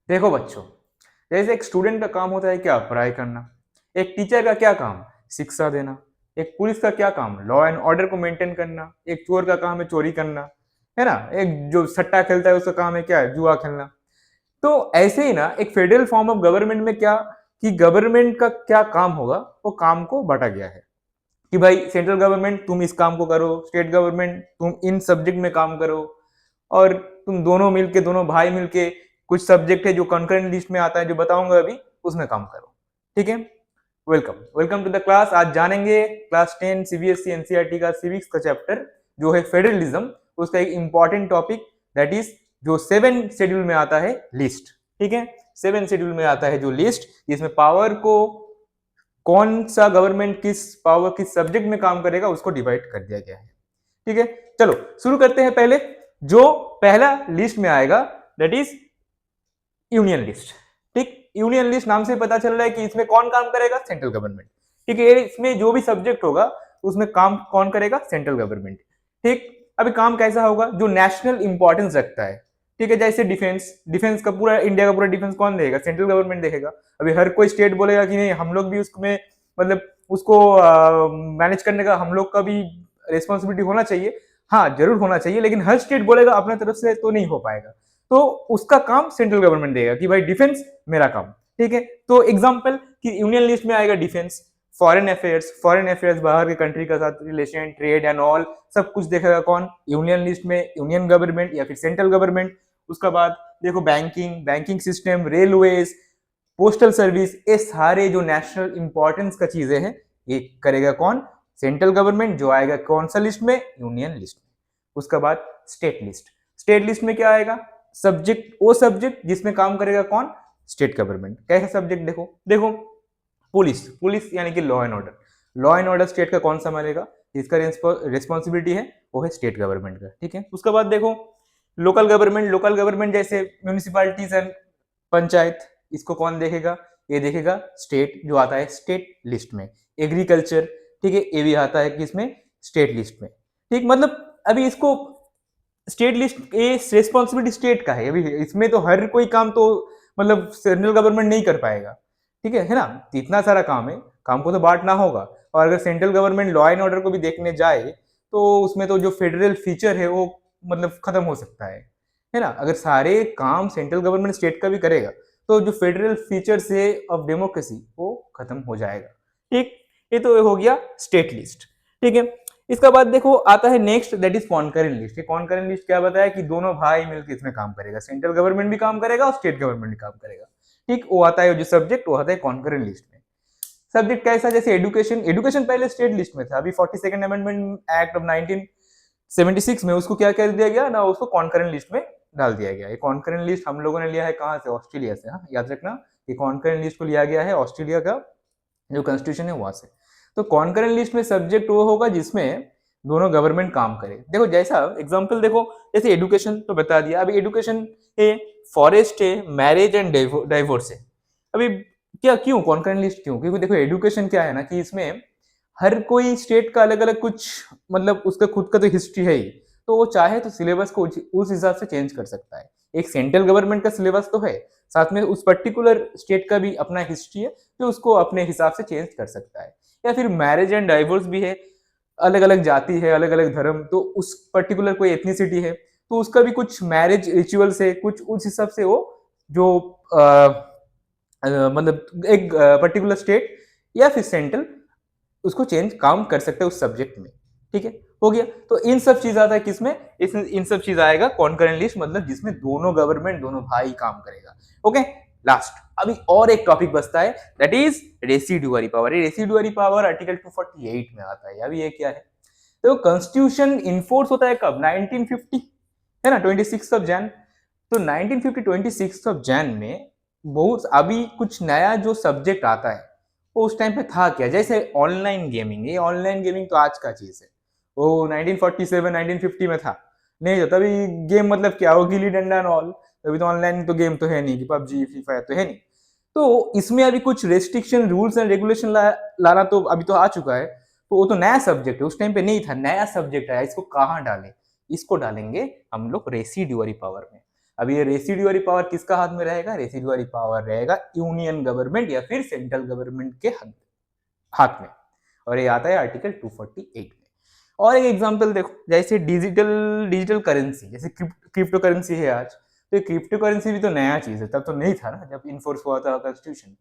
देखो बच्चों, जैसे एक स्टूडेंट का काम होता है क्या, पढ़ाई करना। एक टीचर का क्या काम, शिक्षा देना। एक पुलिस का क्या काम, लॉ एंड ऑर्डर को मेंटेन करना। एक चोर का काम है चोरी करना, है ना। एक जो सट्टा खेलता है उसका काम है क्या, जुआ खेलना। तो ऐसे ही ना एक फेडरल फॉर्म ऑफ गवर्नमेंट में क्या, कि गवर्नमेंट का क्या काम होगा, वो काम को बांटा गया है कि भाई सेंट्रल गवर्नमेंट तुम इस काम को करो, स्टेट गवर्नमेंट तुम इन सब्जेक्ट में काम करो, और तुम दोनों मिलके, दोनों भाई मिलके, कुछ सब्जेक्ट है जो कंकरेंट लिस्ट में आता है, जो बताऊंगा अभी, उसमें काम करो। ठीक है। Welcome welcome to the class. आज जानेंगे क्लास 10 सीबीएसई एनसीईआरटी का सिविक्स का चैप्टर जो है फेडरलिज्म, उसका एक इंपॉर्टेंट टॉपिक, दैट इज जो 7 शेड्यूल में आता है, लिस्ट। ठीक है। 7 शेड्यूल में आता है जो लिस्ट, जिसमें पावर को, कौन सा गवर्नमेंट किस पावर किस सब्जेक्ट में काम करेगा उसको डिवाइड कर दिया गया है। ठीक है। चलो शुरू करते हैं। पहले जो पहला लिस्ट में आएगा, दैट इज यूनियन लिस्ट। ठीक। यूनियन लिस्ट नाम से पता चल रहा है कि इसमें कौन काम करेगा, सेंट्रल गवर्नमेंट। ठीक है। इसमें जो भी सब्जेक्ट होगा उसमें काम कौन करेगा, सेंट्रल गवर्नमेंट। ठीक। अभी काम कैसा होगा, जो नेशनल इंपॉर्टेंस रखता है। ठीक है। जैसे डिफेंस, डिफेंस का पूरा इंडिया का पूरा डिफेंस कौन देगा, सेंट्रल गवर्नमेंट देखेगा। अभी हर कोई स्टेट बोलेगा कि नहीं, हम लोग भी उसमें, मतलब उसको मैनेज करने का हम लोग का भी रिस्पॉन्सिबिलिटी होना चाहिए। हाँ जरूर होना चाहिए, लेकिन हर स्टेट बोलेगा अपने तरफ से तो नहीं हो पाएगा। तो उसका काम सेंट्रल गवर्नमेंट देगा कि भाई डिफेंस मेरा काम। ठीक है। तो एग्जांपल कि यूनियन लिस्ट में आएगा defence, foreign affairs, foreign affairs बाहर के कंट्री का साथ रिलेशन, ट्रेड एंड ऑल, सब कुछ देखेगा कौन, यूनियन लिस्ट में, यूनियन गवर्नमेंट या फिर सेंट्रल गवर्नमेंट। उसका बाद देखो banking, banking system, railways, postal service, ये सारे जो नेशनल इंपॉर्टेंस का चीजें हैं, ये करेगा कौन, सेंट्रल गवर्नमेंट। जो आएगा कौन सा लिस्ट में, यूनियन लिस्ट में। उसका बाद स्टेट लिस्ट, स्टेट लिस्ट में क्या आएगा, सब्जेक्ट, वो सब्जेक्ट जिसमें काम करेगा कौन, स्टेट गवर्नमेंट। कैसा सब्जेक्ट, देखो देखो, पुलिस, पुलिस यानी कि law and order. Law and order state का कौन सा मानेगा, जिसका रिस्पॉन्सिबिलिटी है वो है स्टेट गवर्नमेंट का। ठीक है। उसके बाद देखो लोकल गवर्नमेंट, लोकल गवर्नमेंट जैसे म्यूनिसिपालिटीज एंड पंचायत, इसको कौन देखेगा, ये देखेगा स्टेट, जो आता है स्टेट लिस्ट में। एग्रीकल्चर, ठीक है, ये भी आता है किसमें, स्टेट लिस्ट में। ठीक। मतलब अभी इसको स्टेट लिस्ट, ये रिस्पॉन्सिबिलिटी स्टेट का है। अभी इसमें तो हर कोई काम तो मतलब सेंट्रल गवर्नमेंट नहीं कर पाएगा। ठीक है ना। इतना सारा काम है, काम को तो बांटना होगा। और अगर central government law and order को भी देखने जाए तो उसमें तो जो फेडरल फीचर है वो मतलब खत्म हो सकता है ना। अगर सारे काम सेंट्रल गवर्नमेंट स्टेट का भी करेगा तो जो फेडरल फीचर्स है ऑफ डेमोक्रेसी वो खत्म हो जाएगा। ठीक। ये तो हो गया स्टेट लिस्ट। ठीक है। इसका बाद देखो आता है next, that is concurrent list. ये कॉन्करेंट लिस्ट क्या बताया कि दोनों भाई मिलकर इसमें काम करेगा, सेंट्रल गवर्नमेंट भी काम करेगा और स्टेट गवर्नमेंट भी काम करेगा। ठीक। वो आता है जो सब्जेक्ट, वो आता है कॉन्करेंट लिस्ट में। सब्जेक्ट कैसा, जैसे एडुकेशन, एडुकेशन पहले स्टेट लिस्ट में था, अभी 42nd अमेंडमेंट एक्ट ऑफ 1976 में उसको क्या कर दिया गया ना, उसको कॉन्करेंट लिस्ट में डाल दिया गया। ये कॉन्करेंट लिस्ट हम लोगों ने लिया है कहाँ से, ऑस्ट्रेलिया से। हाँ याद रखना, ये कॉन्करेंट लिस्ट को लिया गया है ऑस्ट्रेलिया का जो कॉन्स्टिट्यूशन है वहां से। तो कॉन्करेंट लिस्ट में सब्जेक्ट वो होगा जिसमें दोनों गवर्नमेंट काम करे। देखो जैसा एग्जांपल देखो, जैसे एडुकेशन तो बता दिया, अभी एडुकेशन है, फॉरेस्ट है, मैरिज एंड डाइवोर्स है। अभी क्या, क्यों कॉन्करेंट लिस्ट, क्यों, क्योंकि देखो एडुकेशन क्या है ना, कि इसमें हर कोई स्टेट का अलग अलग कुछ, मतलब उसका खुद का तो हिस्ट्री है ही, तो वो चाहे तो सिलेबस को उस हिसाब से चेंज कर सकता है। एक सेंट्रल गवर्नमेंट का सिलेबस तो है, साथ में उस पर्टिकुलर स्टेट का भी अपना हिस्ट्री है जो उसको अपने हिसाब से चेंज कर सकता है। या फिर मैरिज एंड डाइवोर्स भी है, अलग अलग जाति है, अलग अलग धर्म, तो उस पर्टिकुलर कोई एथनिसिटी है तो उसका भी कुछ मैरिज रिचुअल्स है, कुछ उस हिसाब से वो जो मतलब एक पर्टिकुलर स्टेट या फिर सेंट्रल उसको चेंज काम कर सकते हैं उस सब्जेक्ट में। ठीक है। हो गया। तो इन सब चीज आता है किसमें, इन सब चीज आएगा कॉन्करेंट लिस्ट, मतलब जिसमें दोनों गवर्नमेंट, दोनों भाई काम करेगा। ओके। लास्ट अभी और एक टॉपिक बचता है, that is residuary power. Residuary power article 248 में आता है। अभी ये क्या है, तो कॉन्स्टिट्यूशन इन्फोर्स होता है कब, 1950, है ना, 26 ऑफ जैन। तो 1950 26 ऑफ जैन में बहुत अभी कुछ नया जो सब्जेक्ट आता है वो उस टाइम पे था क्या, जैसे ऑनलाइन गेमिंग। ये ऑनलाइन गेमिंग तो आज का चीज है, वो 1947 1950 में था नहीं, तो तभी गेम मतलब क्या, वो गिल्ली डंडा एंड ऑल। अभी तो ऑनलाइन तो गेम तो है नहीं, कि पबजी फ्री फायर तो है नहीं। तो इसमें अभी कुछ रेस्ट्रिक्शन, रूल्स एंड रेगुलेशन लाना तो अभी तो आ चुका है। तो वो तो नया सब्जेक्ट है, उस टाइम पे नहीं था, नया सब्जेक्ट आया। इसको कहाँ डालें, इसको डालेंगे हम लोग रेसिडुअरी पावर में। अब ये रेसिडुअरी पावर किसका हाथ में रहेगा? रेसिडुअरी पावर रहेगा यूनियन गवर्नमेंट या फिर सेंट्रल गवर्नमेंट के हाथ में, और ये आता है आर्टिकल 248 में। और एक एग्जांपल देखो, जैसे डिजिटल करेंसी, जैसे क्रिप्टो करेंसी है आज, तो क्रिप्टो करेंसी भी तो नया चीज है, तब तो नहीं था ना जब इन्फोर्स हुआ था कॉन्स्टिट्यूशन।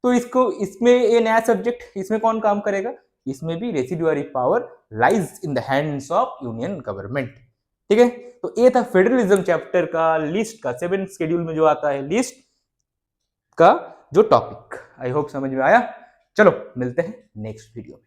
तो इसमें ये नया सब्जेक्ट, इसमें कौन काम करेगा? इसमें भी residuary power lies in the hands of union government. ठीक है, तो ये था फेडरलिज्म चैप्टर का लिस्ट का 7th शेड्यूल में जो आता है लिस्ट का जो टॉपिक। आई होप समझ में आया। चलो मिलते हैं नेक्स्ट वीडियो में।